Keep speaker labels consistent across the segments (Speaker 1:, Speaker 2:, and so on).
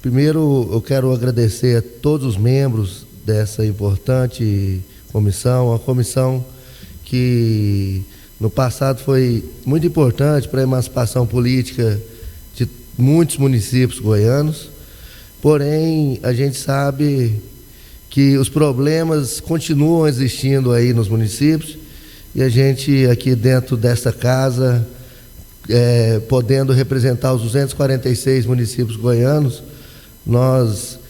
Speaker 1: Primeiro, eu quero agradecer a todos os membros dessa importante comissão, uma comissão que no passado foi muito importante para a emancipação política de muitos municípios goianos. Porém, a gente sabe que os problemas continuam existindo aí nos municípios e a gente aqui dentro desta casa, podendo representar os 246 municípios goianos, nós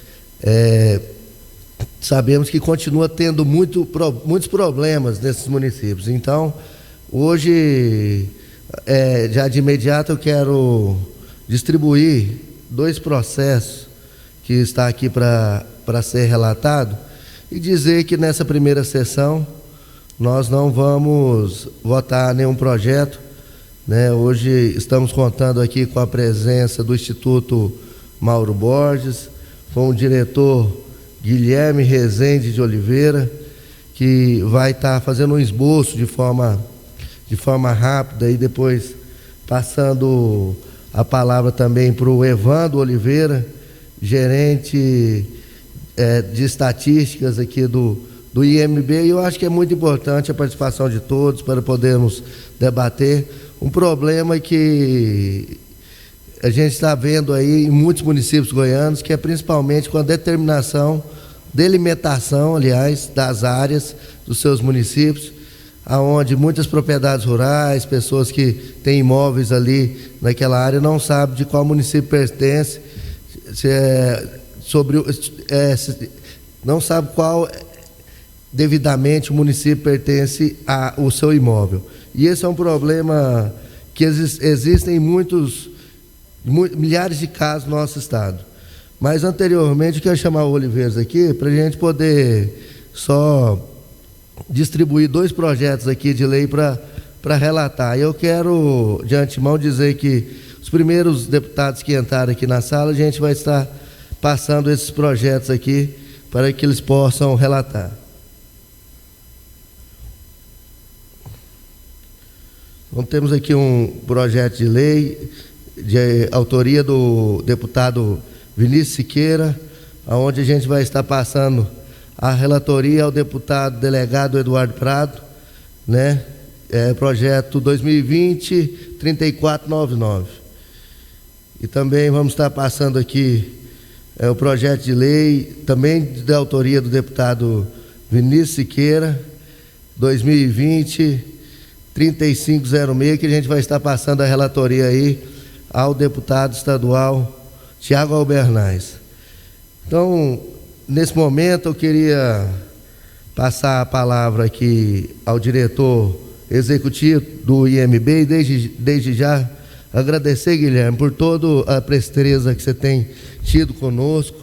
Speaker 1: sabemos que continua tendo muitos problemas nesses municípios. Então, hoje, já de imediato, eu quero distribuir 2 processos que está aqui para ser relatado e dizer que nessa primeira sessão nós não vamos votar nenhum projeto, né? Hoje estamos contando aqui com a presença do Instituto Mauro Borges, com o diretor Guilherme Rezende de Oliveira, que vai estar fazendo um esboço de forma rápida e depois passando a palavra também para o Evandro Oliveira, gerente de estatísticas aqui do IMB, e eu acho que é muito importante a participação de todos para podermos debater um problema que a gente está vendo aí em muitos municípios goianos, que é principalmente com a delimitação, aliás, das áreas dos seus municípios, aonde muitas propriedades rurais, pessoas que têm imóveis ali naquela área, não sabem de qual município pertence, não sabe qual devidamente o município pertence ao seu imóvel. E esse é um problema que existem milhares de casos no nosso estado. Mas anteriormente eu quero chamar o Oliveiras aqui para a gente poder só distribuir 2 projetos aqui de lei para relatar. Eu quero de antemão dizer que os primeiros deputados que entraram aqui na sala, a gente vai estar passando esses projetos aqui para que eles possam relatar. Então, temos aqui um projeto de lei de autoria do deputado Vinícius Siqueira, onde a gente vai estar passando a relatoria ao deputado delegado Eduardo Prado, né? Projeto 2020-3499. E também vamos estar passando aqui o projeto de lei, também da autoria do deputado Vinícius Siqueira, 2020-3506, que a gente vai estar passando a relatoria aí ao deputado estadual Tiago Albernaz. Então, nesse momento, eu queria passar a palavra aqui ao diretor executivo do IMB e desde já agradecer, Guilherme, por toda a presteza que você tem tido conosco.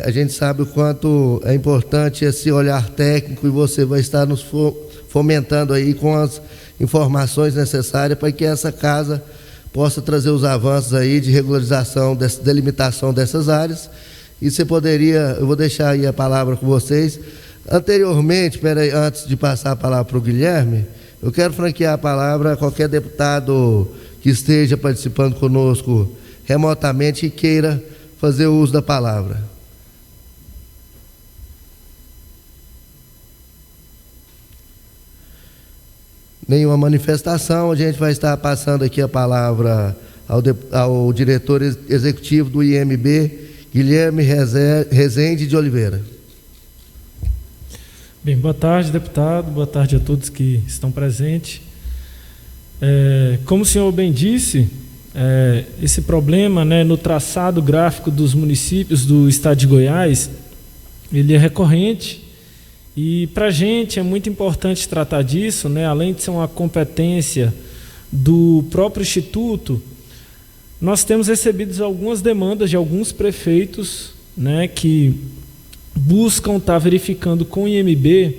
Speaker 1: A gente sabe o quanto é importante esse olhar técnico e você vai estar nos fomentando aí com as informações necessárias para que essa casa possa trazer os avanços aí de regularização, dessa delimitação dessas áreas. E você poderia, eu vou deixar aí a palavra com vocês. Anteriormente, antes de passar a palavra para o Guilherme, eu quero franquear a palavra a qualquer deputado que esteja participando conosco remotamente e queira fazer o uso da palavra. Nenhuma manifestação, a gente vai estar passando aqui a palavra ao diretor executivo do IMB, Guilherme Rezende de Oliveira.
Speaker 2: Bem, boa tarde, deputado, boa tarde a todos que estão presentes. Como o senhor bem disse, esse problema, né, no traçado gráfico dos municípios do estado de Goiás, ele é recorrente e para a gente é muito importante tratar disso, né, além de ser uma competência do próprio Instituto. Nós temos recebido algumas demandas de alguns prefeitos, né, que buscam estar verificando com o IMB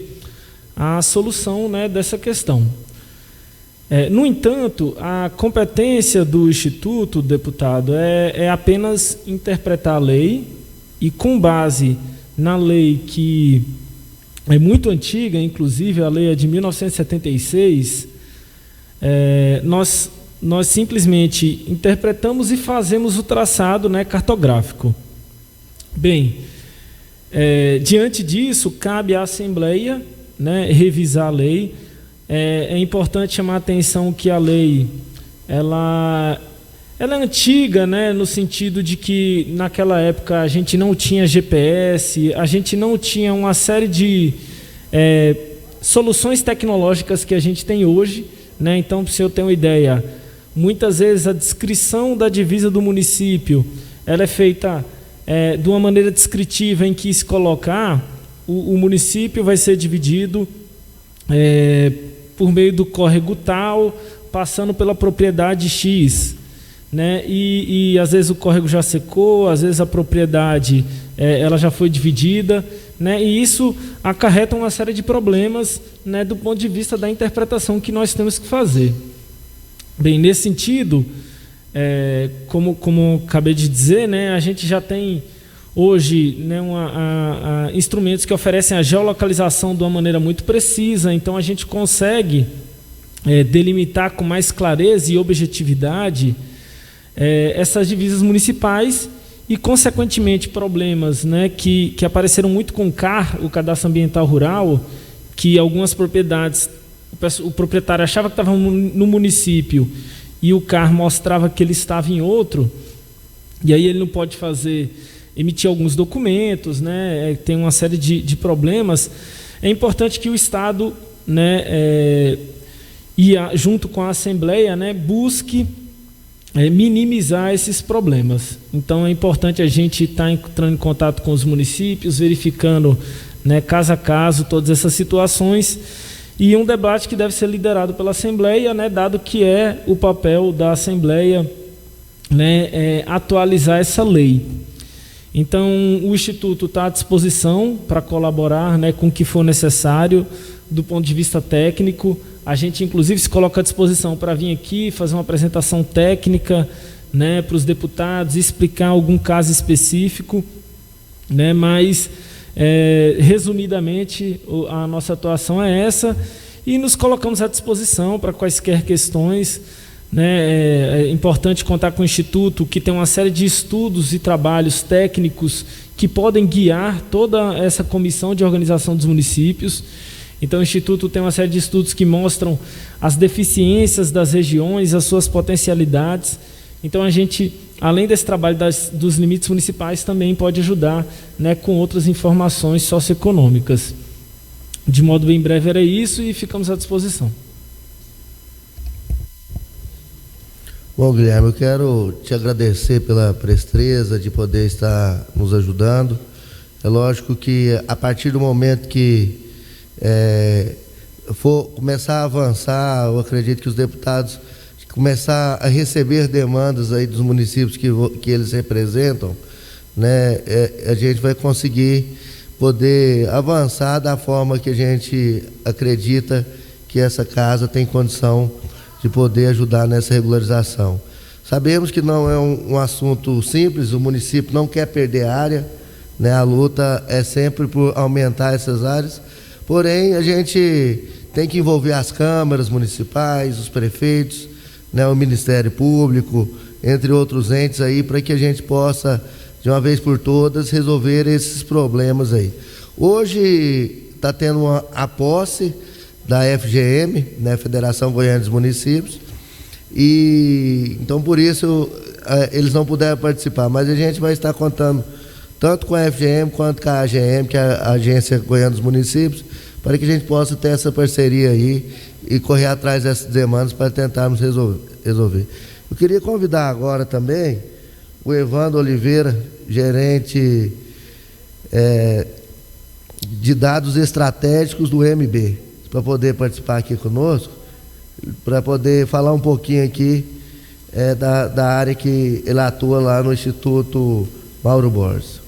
Speaker 2: a solução, né, dessa questão. No entanto, a competência do Instituto, deputado, é apenas interpretar a lei e, com base na lei que é muito antiga, inclusive a lei é de 1976, nós nós simplesmente interpretamos e fazemos o traçado, né, cartográfico. Bem, diante disso, cabe à Assembleia, né, revisar a lei. É importante chamar a atenção que a lei ela é antiga, né, no sentido de que naquela época a gente não tinha GPS, a gente não tinha uma série de soluções tecnológicas que a gente tem hoje, né? Então, para o senhor ter uma ideia, muitas vezes a descrição da divisa do município ela é feita de uma maneira descritiva em que se colocar o município vai ser dividido por meio do córrego tal, passando pela propriedade X, né? E às vezes o córrego já secou, às vezes a propriedade ela já foi dividida, né? E isso acarreta uma série de problemas, né, do ponto de vista da interpretação que nós temos que fazer. Bem, nesse sentido, como acabei de dizer, né, a gente já tem hoje, né, instrumentos que oferecem a geolocalização de uma maneira muito precisa, então a gente consegue delimitar com mais clareza e objetividade essas divisas municipais e, consequentemente, problemas, né, que apareceram muito com o CAR, o Cadastro Ambiental Rural, que algumas propriedades, o proprietário achava que estava no município e o CAR mostrava que ele estava em outro, e aí ele não pode emitir alguns documentos, né, tem uma série de problemas. É importante que o Estado, né, junto com a Assembleia, né, busque minimizar esses problemas. Então é importante a gente estar entrando em contato com os municípios, verificando, né, caso a caso todas essas situações, e um debate que deve ser liderado pela Assembleia, né, dado que é o papel da Assembleia, né, atualizar essa lei. Então o Instituto está à disposição para colaborar, né, com o que for necessário do ponto de vista técnico. A gente, inclusive, se coloca à disposição para vir aqui fazer uma apresentação técnica, né, para os deputados, explicar algum caso específico, né, mas, resumidamente, a nossa atuação é essa, e nos colocamos à disposição para quaisquer questões, né. É importante contar com o Instituto, que tem uma série de estudos e trabalhos técnicos que podem guiar toda essa comissão de organização dos municípios. Então, o Instituto tem uma série de estudos que mostram as deficiências das regiões, as suas potencialidades. Então, a gente, além desse trabalho dos limites municipais, também pode ajudar, né, com outras informações socioeconômicas. De modo bem breve, era isso, e ficamos à disposição.
Speaker 1: Bom, Guilherme, eu quero te agradecer pela presteza de poder estar nos ajudando. É lógico que, a partir do momento que for começar a avançar, eu acredito que os deputados começar a receber demandas aí dos municípios que eles representam, né, a gente vai conseguir poder avançar da forma que a gente acredita que essa casa tem condição de poder ajudar nessa regularização. Sabemos que não é um assunto simples, o município não quer perder área, né, a luta é sempre por aumentar essas áreas. Porém, a gente tem que envolver as câmaras municipais, os prefeitos, né, o Ministério Público, entre outros entes aí, para que a gente possa, de uma vez por todas, resolver esses problemas aí. Hoje está tendo a posse da FGM, né, Federação Goiana dos Municípios, e então por isso eles não puderam participar, mas a gente vai estar contando tanto com a FGM quanto com a AGM, que é a Agência Goiana dos Municípios, para que a gente possa ter essa parceria aí e correr atrás dessas demandas para tentarmos resolver. Eu queria convidar agora também o Evandro Oliveira, gerente de dados estratégicos do MB, para poder participar aqui conosco, para poder falar um pouquinho aqui da área que ele atua lá no Instituto Mauro Borges.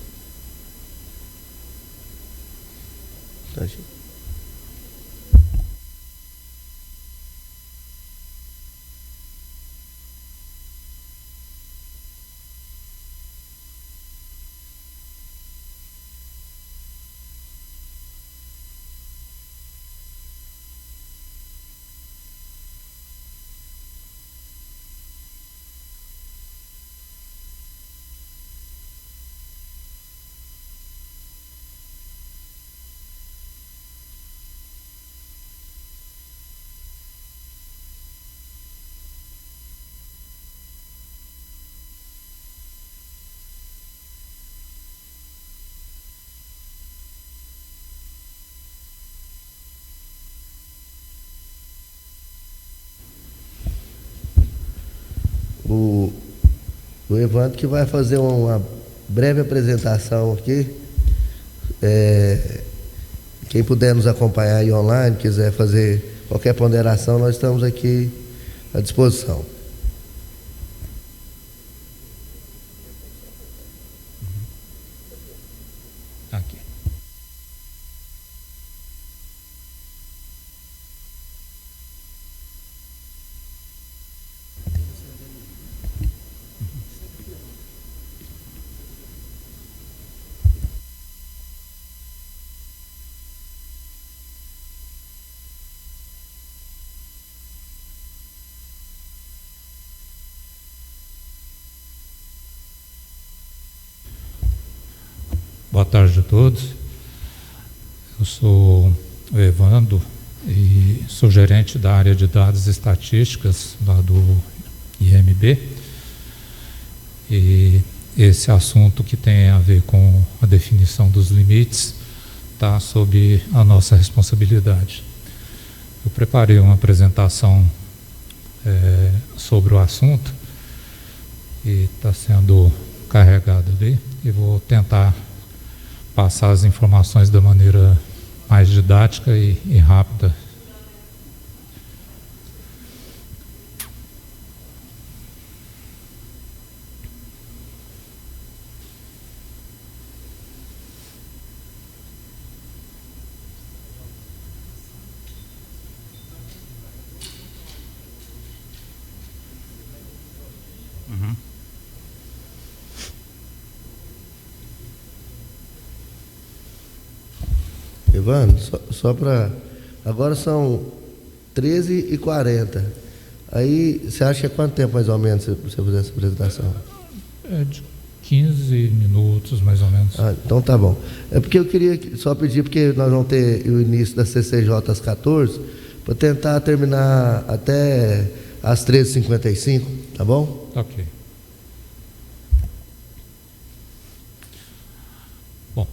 Speaker 1: Evandro, que vai fazer uma breve apresentação aqui. Quem puder nos acompanhar aí online, quiser fazer qualquer ponderação, nós estamos aqui à disposição.
Speaker 3: Aqui. Boa tarde a todos. Eu sou o Evandro e sou gerente da área de dados e estatísticas lá do IMB. E esse assunto que tem a ver com a definição dos limites está sob a nossa responsabilidade. Eu preparei uma apresentação sobre o assunto e está sendo carregado ali e vou tentar passar as informações da maneira mais didática e rápida.
Speaker 1: Evandro, só para... Agora são 13h40. Aí, você acha que é quanto tempo mais ou menos você fazer essa apresentação?
Speaker 3: De 15 minutos, mais ou menos.
Speaker 1: Então tá bom. É porque eu queria só pedir, porque nós vamos ter o início da CCJ às 14, para tentar terminar até às 13h55, tá bom?
Speaker 3: Ok. Bom,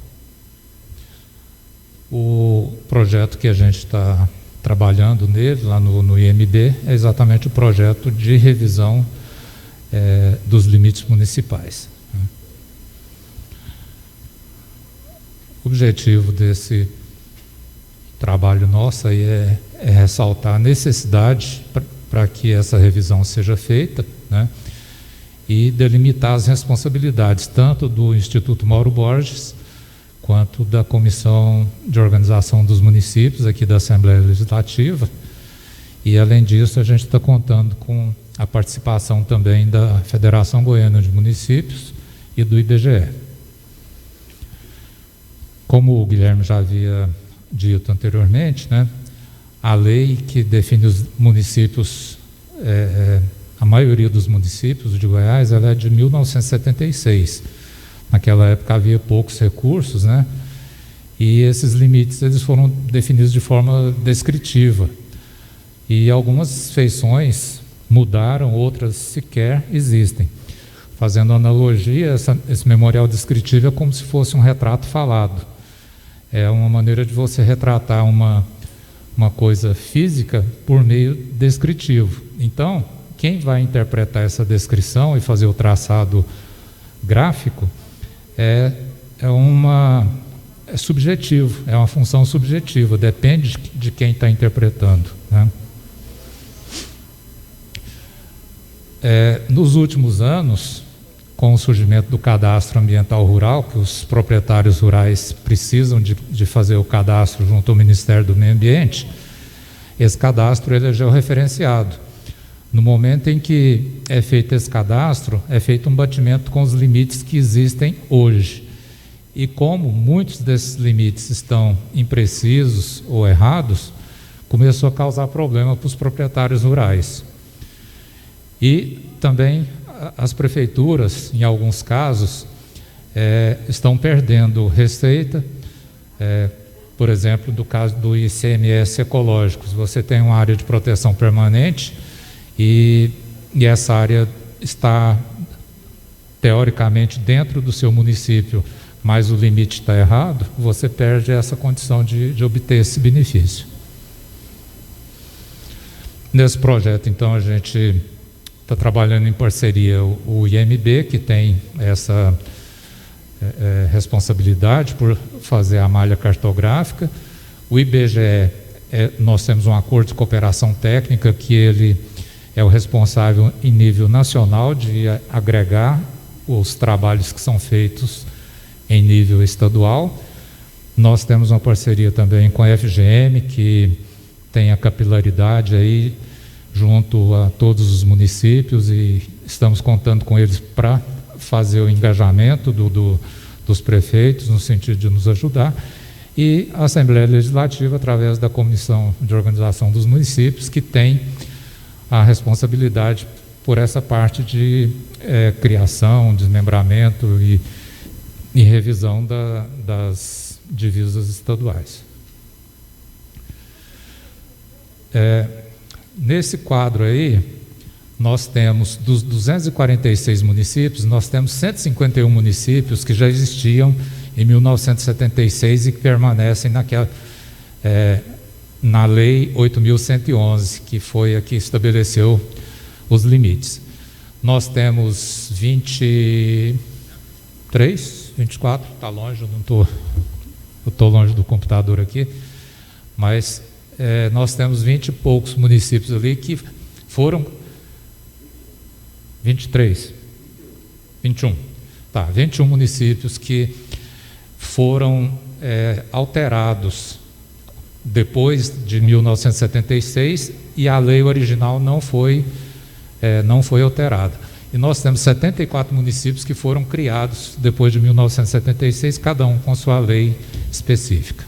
Speaker 3: o projeto que a gente está trabalhando nele, lá no IMB, é exatamente o projeto de revisão dos limites municipais. O objetivo desse trabalho nosso aí é ressaltar a necessidade para que essa revisão seja feita, né, e delimitar as responsabilidades tanto do Instituto Mauro Borges quanto da Comissão de Organização dos Municípios aqui da Assembleia Legislativa. E, além disso, a gente está contando com a participação também da Federação Goiana de Municípios e do IBGE. Como o Guilherme já havia dito anteriormente, né, a lei que define os municípios, a maioria dos municípios de Goiás, ela é de 1976. Naquela época havia poucos recursos, né, e esses limites eles foram definidos de forma descritiva. E algumas feições mudaram, outras sequer existem. Fazendo analogia, esse memorial descritivo é como se fosse um retrato falado. É uma maneira de você retratar uma coisa física por meio descritivo. Então, quem vai interpretar essa descrição e fazer o traçado gráfico é subjetivo, é uma função subjetiva, depende de quem está interpretando, né? Nos últimos anos, com o surgimento do cadastro ambiental rural, que os proprietários rurais precisam de fazer o cadastro junto ao Ministério do Meio Ambiente, esse cadastro ele é georreferenciado. No momento em que é feito esse cadastro, é feito um batimento com os limites que existem hoje. E como muitos desses limites estão imprecisos ou errados, começou a causar problema para os proprietários rurais. E também as prefeituras, em alguns casos, estão perdendo receita. Por exemplo, do caso do ICMS ecológicos, você tem uma área de proteção permanente e essa área está teoricamente dentro do seu município, mas o limite está errado, você perde essa condição de obter esse benefício. Nesse projeto, então, a gente está trabalhando em parceria o IMB, que tem essa responsabilidade por fazer a malha cartográfica. O IBGE, nós temos um acordo de cooperação técnica que ele é o responsável em nível nacional de agregar os trabalhos que são feitos em nível estadual. Nós temos uma parceria também com a FGM, que tem a capilaridade aí junto a todos os municípios, e estamos contando com eles para fazer o engajamento dos prefeitos no sentido de nos ajudar, e a Assembleia Legislativa através da Comissão de Organização dos Municípios, que tem a responsabilidade por essa parte de criação, desmembramento e revisão das divisas estaduais. Nesse quadro aí, nós temos, dos 246 municípios, nós temos 151 municípios que já existiam em 1976 e que permanecem na Lei 8.111, que foi a que estabeleceu os limites. Nós temos 23, 24, está longe, eu estou longe do computador aqui, mas nós temos 20 e poucos municípios ali que foram 23, 21, 21 municípios que foram alterados depois de 1976 e a lei original não foi alterada. E nós temos 74 municípios que foram criados depois de 1976, cada um com sua lei específica.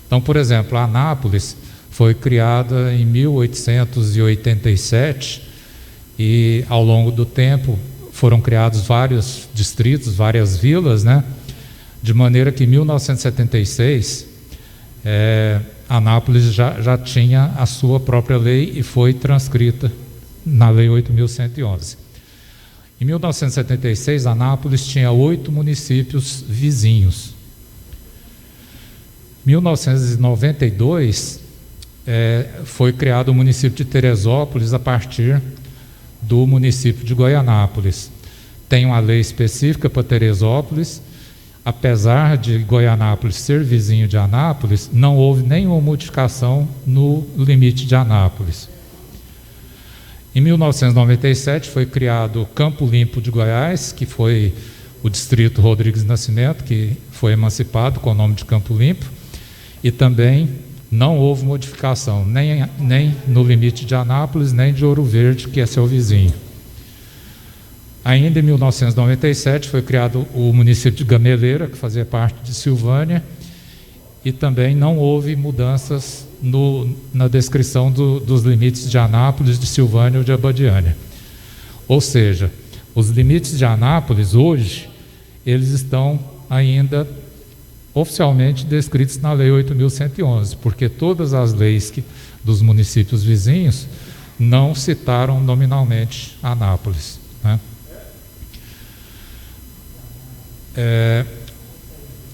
Speaker 3: Então, por exemplo, a Anápolis foi criada em 1887 e, ao longo do tempo, foram criados vários distritos, várias vilas, né? De maneira que em 1976, Anápolis já tinha a sua própria lei e foi transcrita na Lei 8.111. Em 1976, Anápolis tinha 8 municípios vizinhos. Em 1992, foi criado o município de Teresópolis a partir do município de Goianápolis. Tem uma lei específica para Teresópolis. Apesar de Goianápolis ser vizinho de Anápolis, não houve nenhuma modificação no limite de Anápolis. Em 1997 foi criado Campo Limpo de Goiás, que foi o distrito Rodrigues Nascimento, que foi emancipado com o nome de Campo Limpo, e também não houve modificação, nem no limite de Anápolis, nem de Ouro Verde, que é seu vizinho. Ainda em 1997 foi criado o município de Gameleira, que fazia parte de Silvânia, e também não houve mudanças na descrição dos limites de Anápolis, de Silvânia ou de Abadiânia. Ou seja, os limites de Anápolis hoje, eles estão ainda oficialmente descritos na Lei 8.111, porque todas as leis dos municípios vizinhos não citaram nominalmente Anápolis, né?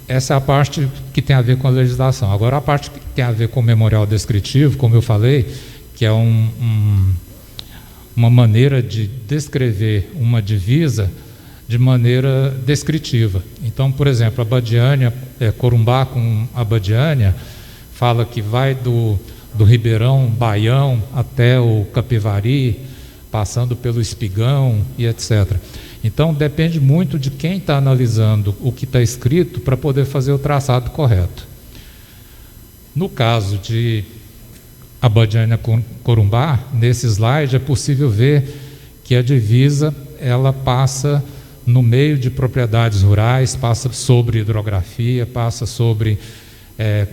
Speaker 3: Essa é a parte que tem a ver com a legislação. Agora, a parte que tem a ver com o memorial descritivo, como eu falei, que é uma maneira de descrever uma divisa de maneira descritiva. Então, por exemplo, Abadiânia, Corumbá com Abadiânia, fala que vai do Ribeirão Baião até o Capivari, passando pelo Espigão e etc. Então, depende muito de quem está analisando o que está escrito para poder fazer o traçado correto. No caso de Abadiânia com Corumbá, nesse slide é possível ver que a divisa ela passa no meio de propriedades rurais, passa sobre hidrografia, passa sobre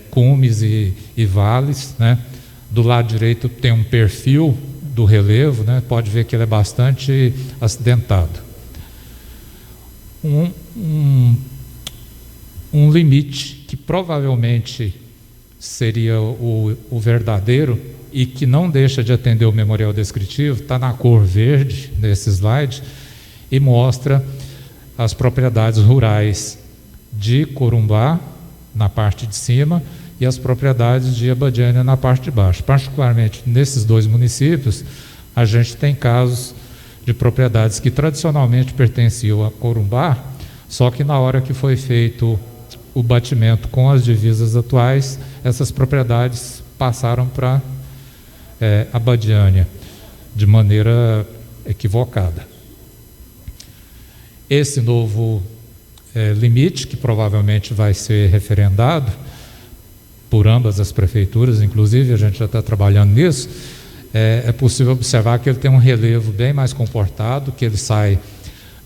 Speaker 3: cumes e vales, né? Do lado direito tem um perfil do relevo, né? Pode ver que ele é bastante acidentado. Um limite que provavelmente seria o verdadeiro e que não deixa de atender o memorial descritivo, está na cor verde nesse slide e mostra as propriedades rurais de Corumbá na parte de cima e as propriedades de Abadiânia na parte de baixo. Particularmente nesses dois municípios, a gente tem casos de propriedades que tradicionalmente pertenciam a Corumbá, só que na hora que foi feito o batimento com as divisas atuais, essas propriedades passaram para a Badiânia, de maneira equivocada. Esse novo limite, que provavelmente vai ser referendado por ambas as prefeituras, inclusive a gente já está trabalhando nisso, é possível observar que ele tem um relevo bem mais comportado, que ele sai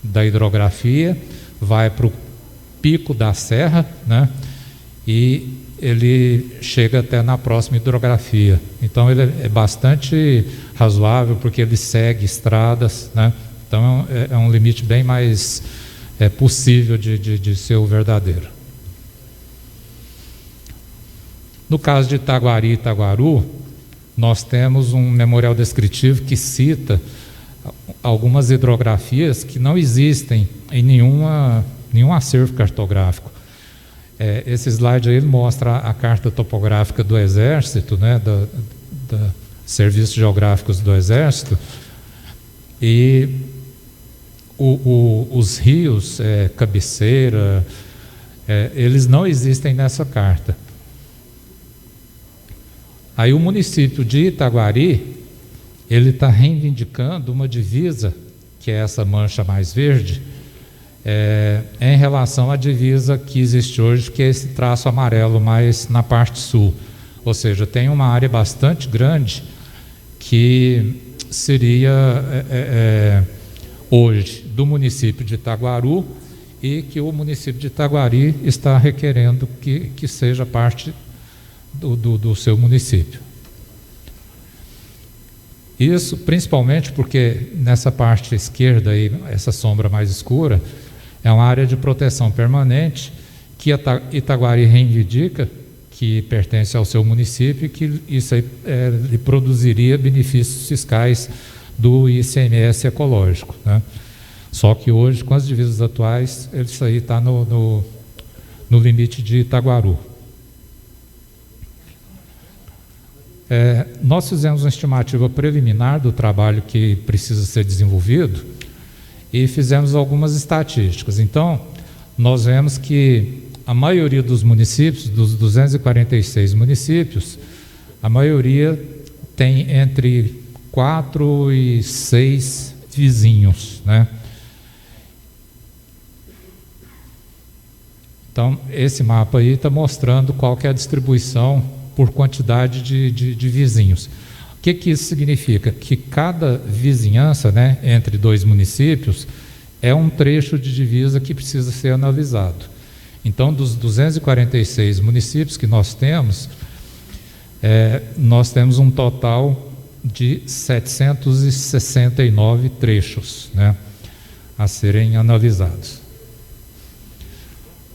Speaker 3: da hidrografia, vai para o pico da serra, né? E ele chega até na próxima hidrografia. Então ele é bastante razoável, porque ele segue estradas, né? Então é um limite bem mais possível de ser o verdadeiro. No caso de Itaguari e Itaguaru, nós temos um memorial descritivo que cita algumas hidrografias que não existem em nenhum acervo cartográfico. Esse slide aí mostra a carta topográfica do Exército, né, da Serviços Geográficos do Exército, e os rios, cabeceira, eles não existem nessa carta. Aí o município de Itaguari, ele está reivindicando uma divisa, que é essa mancha mais verde, em relação à divisa que existe hoje, que é esse traço amarelo mais na parte sul. Ou seja, tem uma área bastante grande que seria hoje do município de Itaguaru, e que o município de Itaguari está requerendo que seja parte do seu município. Isso principalmente porque nessa parte esquerda, aí, essa sombra mais escura, é uma área de proteção permanente que Itaguari reivindica que pertence ao seu município, e que isso aí lhe produziria benefícios fiscais do ICMS ecológico, né? Só que hoje, com as divisas atuais, isso aí está no limite de Itaguaru. Nós fizemos uma estimativa preliminar do trabalho que precisa ser desenvolvido e fizemos algumas estatísticas. Então, nós vemos que a maioria dos municípios, dos 246 municípios, a maioria tem entre 4 e 6 vizinhos, né? Então, esse mapa aí está mostrando qual que é a distribuição por quantidade de vizinhos. O que isso significa? Que cada vizinhança, né, entre dois municípios é um trecho de divisa que precisa ser analisado. Então, dos 246 municípios que nós temos um total de 769 trechos, né, a serem analisados.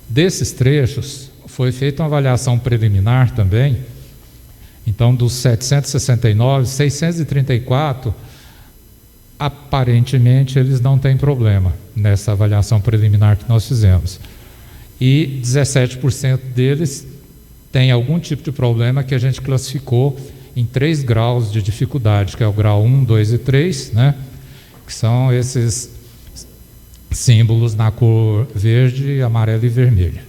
Speaker 3: Desses trechos, foi feita uma avaliação preliminar também. Então, dos 769, 634, aparentemente, eles não têm problema nessa avaliação preliminar que nós fizemos. E 17% deles têm algum tipo de problema que a gente classificou em 3 graus de dificuldade, que é o grau 1, 2 e 3, né? Que são esses símbolos na cor verde, amarelo e vermelho.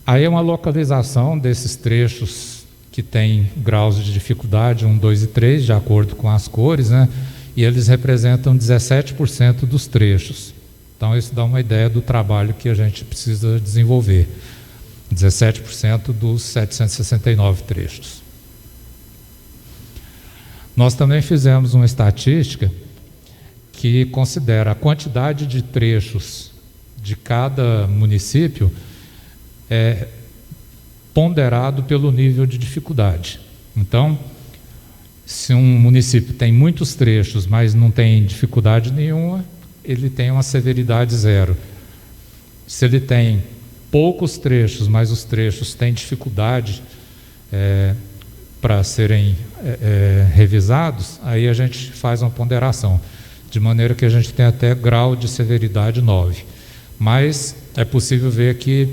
Speaker 3: Aí é uma localização desses trechos que tem graus de dificuldade 1, 2 e 3, de acordo com as cores, né? E eles representam 17% dos trechos. Então isso dá uma ideia do trabalho que a gente precisa desenvolver. 17% dos 769 trechos. Nós também fizemos uma estatística que considera a quantidade de trechos de cada município ponderado pelo nível de dificuldade. Então, se um município tem muitos trechos, mas não tem dificuldade nenhuma, ele tem uma severidade 0. Se ele tem poucos trechos, mas os trechos têm dificuldade para serem revisados, aí a gente faz uma ponderação, de maneira que a gente tem até grau de severidade 9. Mas é possível ver que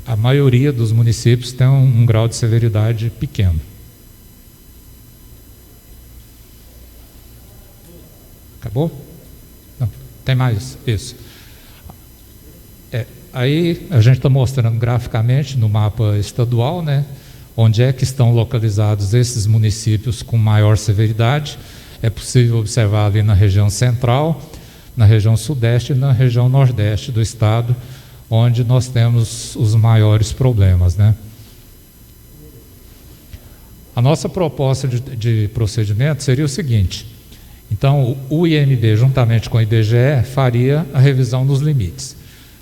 Speaker 3: a maioria dos municípios tem um grau de severidade pequeno. Acabou? Não, tem mais isso. Aí a gente está mostrando graficamente no mapa estadual, né, onde é que estão localizados esses municípios com maior severidade. É possível observar ali na região central, na região sudeste e na região nordeste do estado, onde nós temos os maiores problemas, né? A nossa proposta de procedimento seria o seguinte: então o IMB, juntamente com o IBGE, faria a revisão dos limites.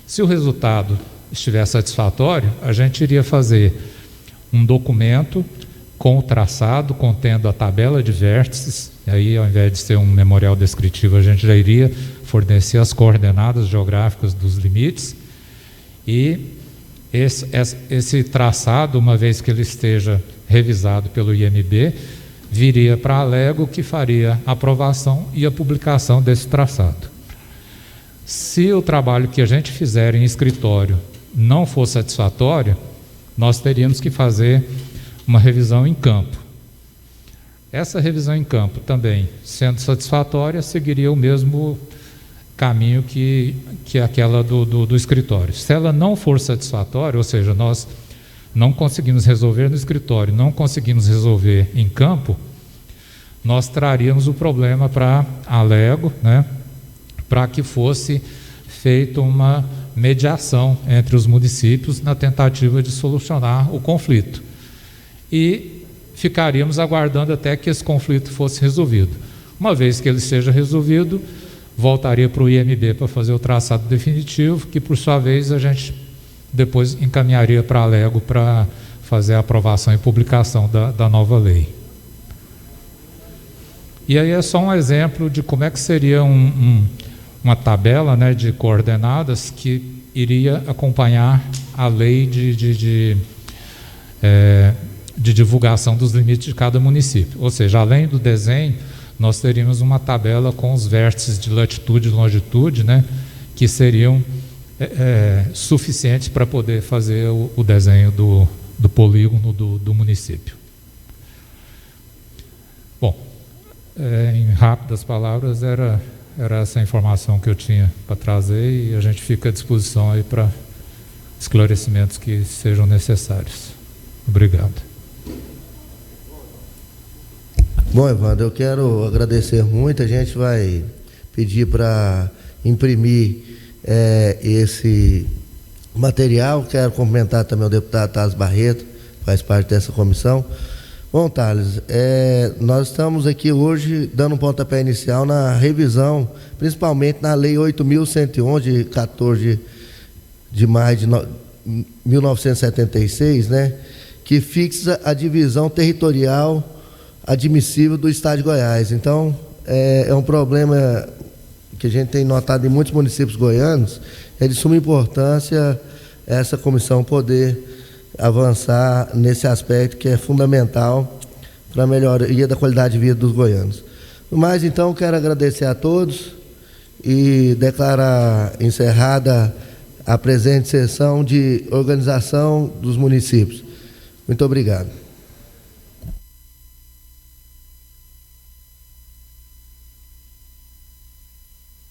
Speaker 3: Se o resultado estiver satisfatório, a gente iria fazer um documento com o traçado, contendo a tabela de vértices. Aí, ao invés de ser um memorial descritivo, a gente já iria fornecer as coordenadas geográficas dos limites. E esse traçado, uma vez que ele esteja revisado pelo IMB, viria para a Alego, que faria a aprovação e a publicação desse traçado. Se o trabalho que a gente fizer em escritório não for satisfatório, nós teríamos que fazer uma revisão em campo. Essa revisão em campo também, sendo satisfatória, seguiria o mesmo caminho que aquela do escritório. Se ela não for satisfatória, ou seja, nós não conseguimos resolver no escritório, não conseguimos resolver em campo, nós traríamos o problema para a Alego, né, para que fosse feita uma mediação entre os municípios na tentativa de solucionar o conflito. E ficaríamos aguardando até que esse conflito fosse resolvido. Uma vez que ele seja resolvido, voltaria para o IMB para fazer o traçado definitivo, que por sua vez a gente depois encaminharia para a Alego para fazer a aprovação e publicação da nova lei. E aí é só um exemplo de como é que seria uma tabela, né, de coordenadas que iria acompanhar a lei de divulgação dos limites de cada município. Ou seja, além do desenho, nós teríamos uma tabela com os vértices de latitude e longitude, né, que seriam suficientes para poder fazer o desenho do polígono do município. Bom, em rápidas palavras, era essa informação que eu tinha para trazer, e a gente fica à disposição aí para esclarecimentos que sejam necessários. Obrigado.
Speaker 1: Bom, Evandro, eu quero agradecer muito. A gente vai pedir para imprimir esse material. Quero cumprimentar também o deputado Thales Barreto, que faz parte dessa comissão. Bom, Thales, nós estamos aqui hoje dando um pontapé inicial na revisão, principalmente na Lei 8.111, de 14 de maio de 1976, né, que fixa a divisão territorial admissível do Estado de Goiás. Então, é um problema que a gente tem notado em muitos municípios goianos. É de suma importância essa comissão poder avançar nesse aspecto que é fundamental para a melhoria da qualidade de vida dos goianos. Mas, então, quero agradecer a todos e declarar encerrada a presente sessão de organização dos municípios. Muito obrigado.